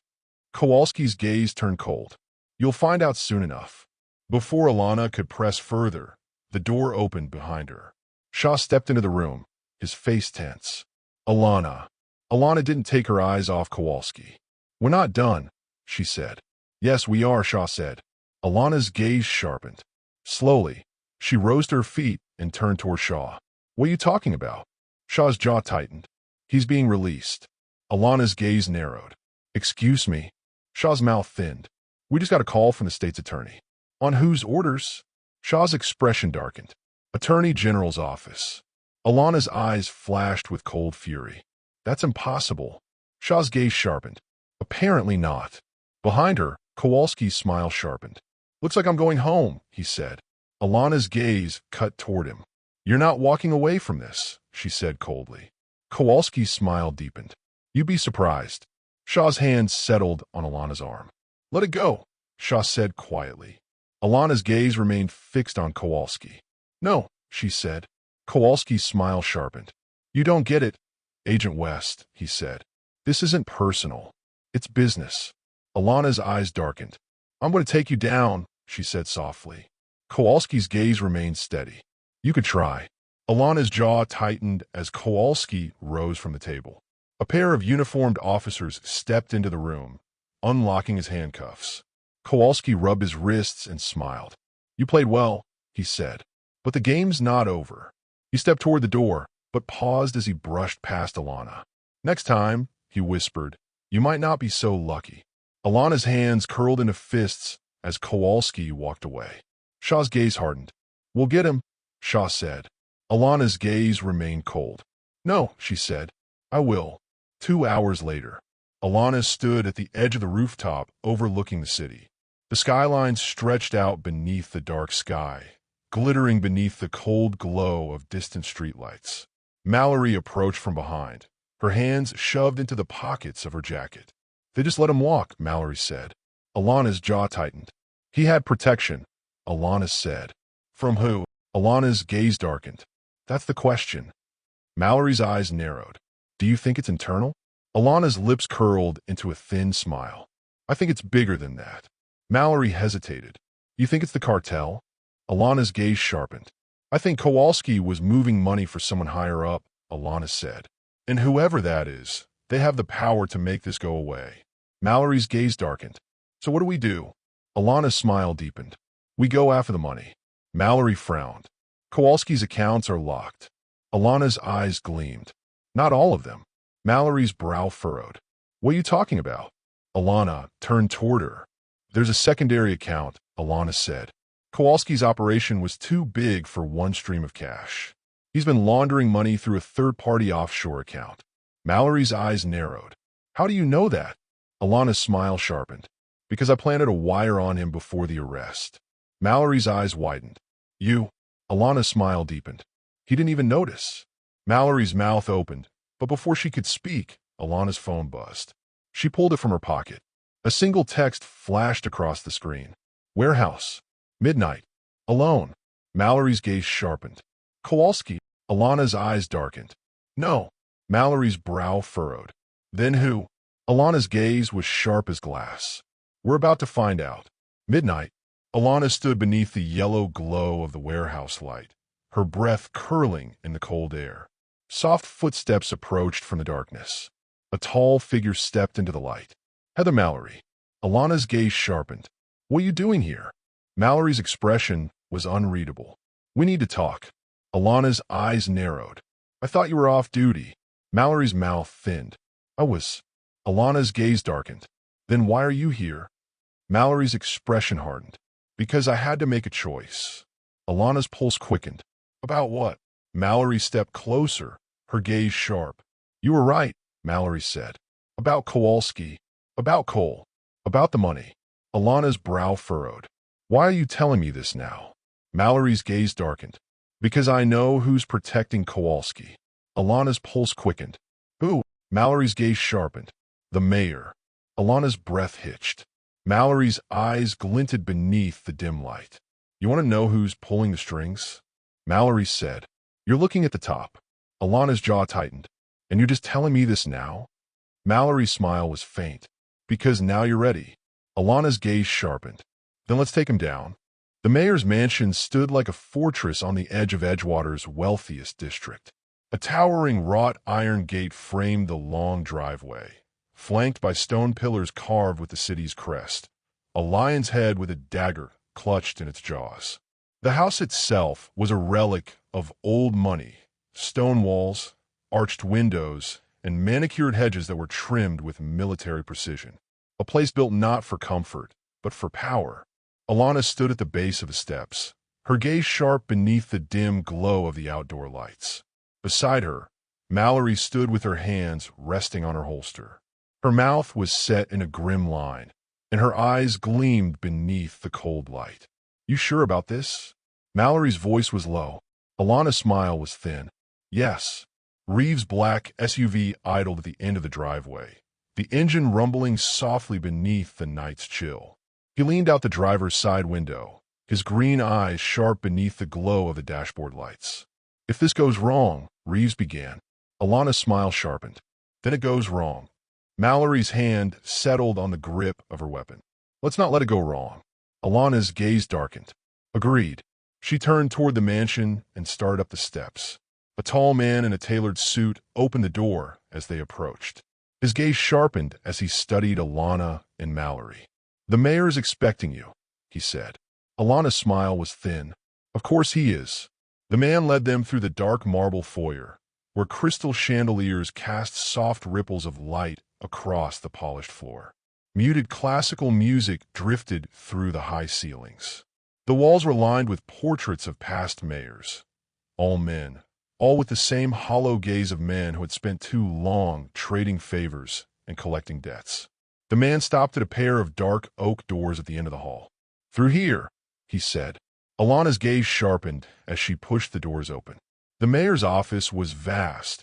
Kowalski's gaze turned cold. You'll find out soon enough. Before Alana could press further, the door opened behind her. Shaw stepped into the room, his face tense. Alana. Alana didn't take her eyes off Kowalski. We're not done, she said. Yes, we are, Shaw said. Alana's gaze sharpened. Slowly, she rose to her feet and turned toward Shaw. What are you talking about? Shaw's jaw tightened. He's being released. Alana's gaze narrowed. Excuse me. Shaw's mouth thinned. We just got a call from the state's attorney. On whose orders? Shaw's expression darkened. Attorney General's office. Alana's eyes flashed with cold fury. That's impossible. Shaw's gaze sharpened. Apparently not. Behind her, Kowalski's smile sharpened. Looks like I'm going home, he said. Alana's gaze cut toward him. You're not walking away from this, she said coldly. Kowalski's smile deepened. You'd be surprised. Shaw's hand settled on Alana's arm. Let it go, Shaw said quietly. Alana's gaze remained fixed on Kowalski. No, she said. Kowalski's smile sharpened. You don't get it, Agent West, he said. This isn't personal. It's business. Alana's eyes darkened. I'm going to take you down, she said softly. Kowalski's gaze remained steady. You could try. Alana's jaw tightened as Kowalski rose from the table. A pair of uniformed officers stepped into the room, unlocking his handcuffs. Kowalski rubbed his wrists and smiled. You played well, he said. But the game's not over. He stepped toward the door, but paused as he brushed past Alana. Next time, he whispered, you might not be so lucky. Alana's hands curled into fists as Kowalski walked away. Shaw's gaze hardened. We'll get him, Shaw said. Alana's gaze remained cold. No, she said. I will. 2 hours later, Alana stood at the edge of the rooftop overlooking the city. The skyline stretched out beneath the dark sky, glittering beneath the cold glow of distant streetlights. Mallory approached from behind, her hands shoved into the pockets of her jacket. They just let him walk, Mallory said. Alana's jaw tightened. He had protection, Alana said. From who? Alana's gaze darkened. That's the question. Mallory's eyes narrowed. Do you think it's internal? Alana's lips curled into a thin smile. I think it's bigger than that. Mallory hesitated. You think it's the cartel? Alana's gaze sharpened. I think Kowalski was moving money for someone higher up, Alana said. And whoever that is, they have the power to make this go away. Mallory's gaze darkened. So what do we do? Alana's smile deepened. We go after the money. Mallory frowned. Kowalski's accounts are locked. Alana's eyes gleamed. Not all of them. Mallory's brow furrowed. What are you talking about? Alana turned toward her. There's a secondary account, Alana said. Kowalski's operation was too big for one stream of cash. He's been laundering money through a third-party offshore account. Mallory's eyes narrowed. How do you know that? Alana's smile sharpened. Because I planted a wire on him before the arrest. Mallory's eyes widened. You? Alana's smile deepened. He didn't even notice. Mallory's mouth opened, but before she could speak, Alana's phone buzzed. She pulled it from her pocket. A single text flashed across the screen. Warehouse. Midnight. Alone. Mallory's gaze sharpened. Kowalski. Alana's eyes darkened. No. Mallory's brow furrowed. Then who? Alana's gaze was sharp as glass. We're about to find out. Midnight. Alana stood beneath the yellow glow of the warehouse light, her breath curling in the cold air. Soft footsteps approached from the darkness. A tall figure stepped into the light. Heather Mallory. Alana's gaze sharpened. What are you doing here? Mallory's expression was unreadable. We need to talk. Alana's eyes narrowed. I thought you were off duty. Mallory's mouth thinned. I was. Alana's gaze darkened. Then why are you here? Mallory's expression hardened. Because I had to make a choice. Alana's pulse quickened. About what? Mallory stepped closer, her gaze sharp. You were right, Mallory said. About Kowalski. About Cole. About the money. Alana's brow furrowed. Why are you telling me this now? Mallory's gaze darkened. Because I know who's protecting Kowalski. Alana's pulse quickened. Who? Mallory's gaze sharpened. The mayor. Alana's breath hitched. Mallory's eyes glinted beneath the dim light. You want to know who's pulling the strings? Mallory said. You're looking at the top. Alana's jaw tightened. And you're just telling me this now? Mallory's smile was faint. Because now you're ready. Alana's gaze sharpened. Then let's take him down. The mayor's mansion stood like a fortress on the edge of Edgewater's wealthiest district. A towering wrought iron gate framed the long driveway, flanked by stone pillars carved with the city's crest, a lion's head with a dagger clutched in its jaws. The house itself was a relic of old money, stone walls, arched windows, and manicured hedges that were trimmed with military precision. A place built not for comfort, but for power. Alana stood at the base of the steps, her gaze sharp beneath the dim glow of the outdoor lights. Beside her, Mallory stood with her hands resting on her holster. Her mouth was set in a grim line, and her eyes gleamed beneath the cold light. You sure about this? Mallory's voice was low. Alana's smile was thin. Yes. Reeves' black SUV idled at the end of the driveway, the engine rumbling softly beneath the night's chill. He leaned out the driver's side window, his green eyes sharp beneath the glow of the dashboard lights. If this goes wrong, Reeves began. Alana's smile sharpened. Then it goes wrong. Mallory's hand settled on the grip of her weapon. Let's not let it go wrong. Alana's gaze darkened. Agreed. She turned toward the mansion and started up the steps. A tall man in a tailored suit opened the door as they approached. His gaze sharpened as he studied Alana and Mallory. The mayor is expecting you, he said. Alana's smile was thin. Of course he is. The man led them through the dark marble foyer, where crystal chandeliers cast soft ripples of light across the polished floor. Muted classical music drifted through the high ceilings. The walls were lined with portraits of past mayors. All men, all with the same hollow gaze of men who had spent too long trading favors and collecting debts. The man stopped at a pair of dark oak doors at the end of the hall. Through here, he said. Alana's gaze sharpened as she pushed the doors open. The mayor's office was vast,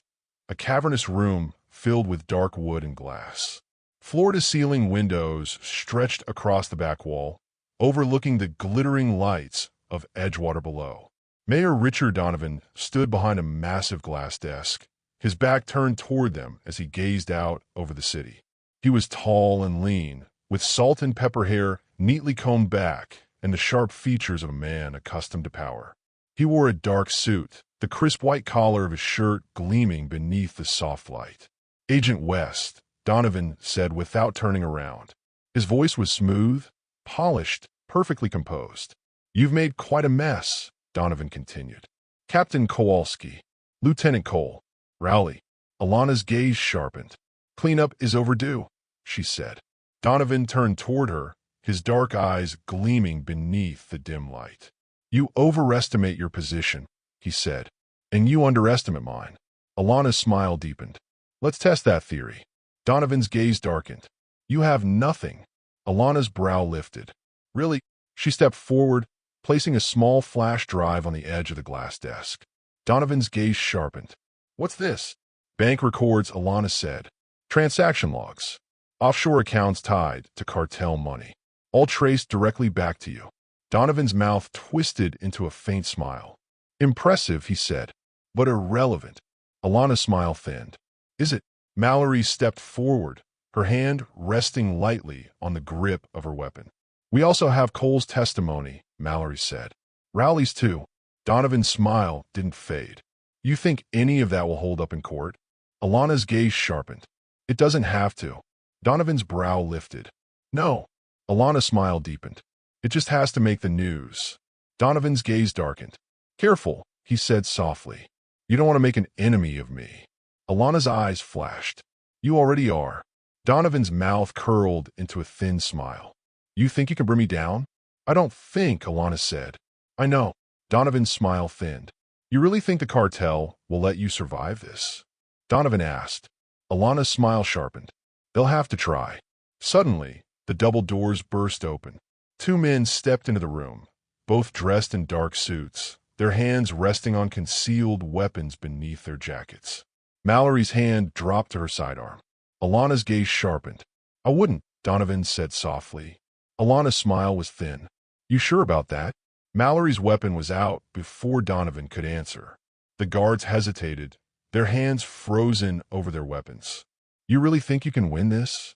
a cavernous room filled with dark wood and glass. Floor-to-ceiling windows stretched across the back wall, overlooking the glittering lights of Edgewater below. Mayor Richard Donovan stood behind a massive glass desk, his back turned toward them as he gazed out over the city. He was tall and lean, with salt and pepper hair neatly combed back and the sharp features of a man accustomed to power. He wore a dark suit, the crisp white collar of his shirt gleaming beneath the soft light. Agent West, Donovan said without turning around. His voice was smooth, polished, perfectly composed. You've made quite a mess, Donovan continued. Captain Kowalski, Lieutenant Cole, Rowley. Alana's gaze sharpened. Cleanup is overdue, she said. Donovan turned toward her, his dark eyes gleaming beneath the dim light. You overestimate your position, he said, and you underestimate mine. Alana's smile deepened. Let's test that theory. Donovan's gaze darkened. You have nothing. Alana's brow lifted. Really? She stepped forward, placing a small flash drive on the edge of the glass desk. Donovan's gaze sharpened. What's this? Bank records, Alana said. Transaction logs. Offshore accounts tied to cartel money. All traced directly back to you. Donovan's mouth twisted into a faint smile. Impressive, he said, but irrelevant. Alana's smile thinned. Is it? Mallory stepped forward, her hand resting lightly on the grip of her weapon. We also have Cole's testimony, Mallory said. Rowley's too. Donovan's smile didn't fade. You think any of that will hold up in court? Alana's gaze sharpened. It doesn't have to. Donovan's brow lifted. No. Alana's smile deepened. It just has to make the news. Donovan's gaze darkened. Careful, he said softly. You don't want to make an enemy of me. Alana's eyes flashed. You already are. Donovan's mouth curled into a thin smile. You think you can bring me down? I don't think, Alana said. I know. Donovan's smile thinned. You really think the cartel will let you survive this? Donovan asked. Alana's smile sharpened. They'll have to try. Suddenly, the double doors burst open. Two men stepped into the room, both dressed in dark suits, their hands resting on concealed weapons beneath their jackets. Mallory's hand dropped to her sidearm. Alana's gaze sharpened. I wouldn't, Donovan said softly. Alana's smile was thin. You sure about that? Mallory's weapon was out before Donovan could answer. The guards hesitated, their hands frozen over their weapons. You really think you can win this?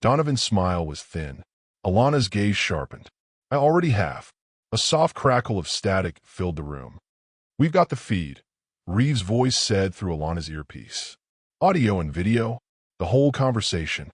Donovan's smile was thin. Alana's gaze sharpened. I already have. A soft crackle of static filled the room. We've got the feed, Reeves' voice said through Alana's earpiece. Audio and video, the whole conversation.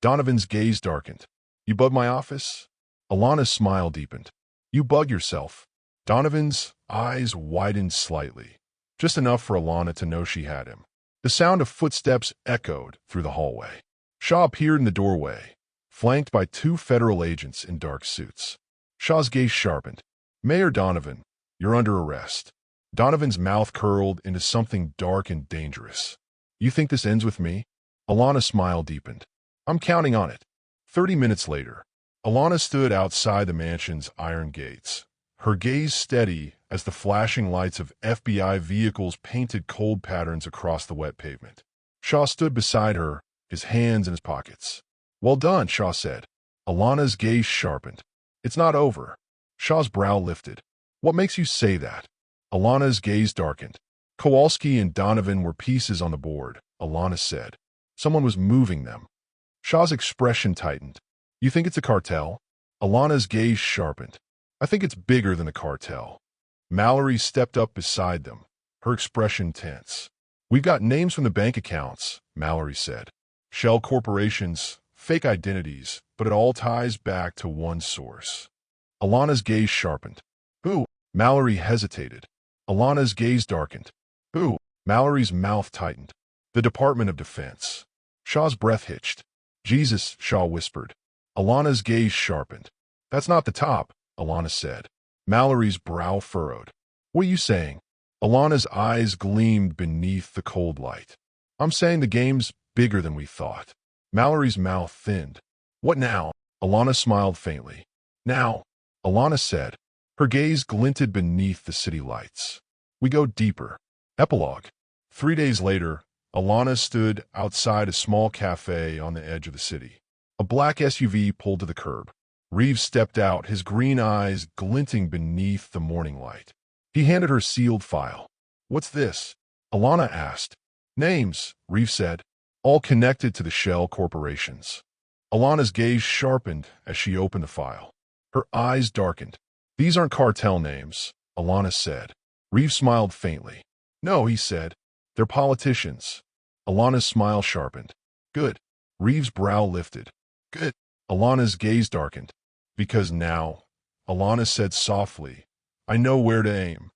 Donovan's gaze darkened. You bug my office? Alana's smile deepened. You bug yourself. Donovan's eyes widened slightly, just enough for Alana to know she had him. The sound of footsteps echoed through the hallway. Shaw appeared in the doorway, flanked by two federal agents in dark suits. Shaw's gaze sharpened. Mayor Donovan, you're under arrest. Donovan's mouth curled into something dark and dangerous. You think this ends with me? Alana's smile deepened. I'm counting on it. 30 minutes later, Alana stood outside the mansion's iron gates, her gaze steady as the flashing lights of FBI vehicles painted cold patterns across the wet pavement. Shaw stood beside her, his hands in his pockets. Well done, Shaw said. Alana's gaze sharpened. It's not over. Shaw's brow lifted. What makes you say that? Alana's gaze darkened. Kowalski and Donovan were pieces on the board, Alana said. Someone was moving them. Shaw's expression tightened. You think it's a cartel? Alana's gaze sharpened. I think it's bigger than a cartel. Mallory stepped up beside them, her expression tense. We've got names from the bank accounts, Mallory said. Shell corporations, fake identities, but it all ties back to one source. Alana's gaze sharpened. Who? Mallory hesitated. Alana's gaze darkened. Who? Mallory's mouth tightened. The Department of Defense. Shaw's breath hitched. Jesus, Shaw whispered. Alana's gaze sharpened. That's not the top, Alana said. Mallory's brow furrowed. What are you saying? Alana's eyes gleamed beneath the cold light. I'm saying the game's bigger than we thought. Mallory's mouth thinned. What now? Alana smiled faintly. Now, Alana said. Her gaze glinted beneath the city lights. We go deeper. Epilogue. 3 days later, Alana stood outside a small cafe on the edge of the city. A black SUV pulled to the curb. Reeves stepped out, his green eyes glinting beneath the morning light. He handed her a sealed file. What's this? Alana asked. Names, Reeves said, all connected to the shell corporations. Alana's gaze sharpened as she opened the file. Her eyes darkened. These aren't cartel names, Alana said. Reeves smiled faintly. No, he said. They're politicians. Alana's smile sharpened. Good. Reeves' brow lifted. Good. Alana's gaze darkened. Because now, Alana said softly, I know where to aim.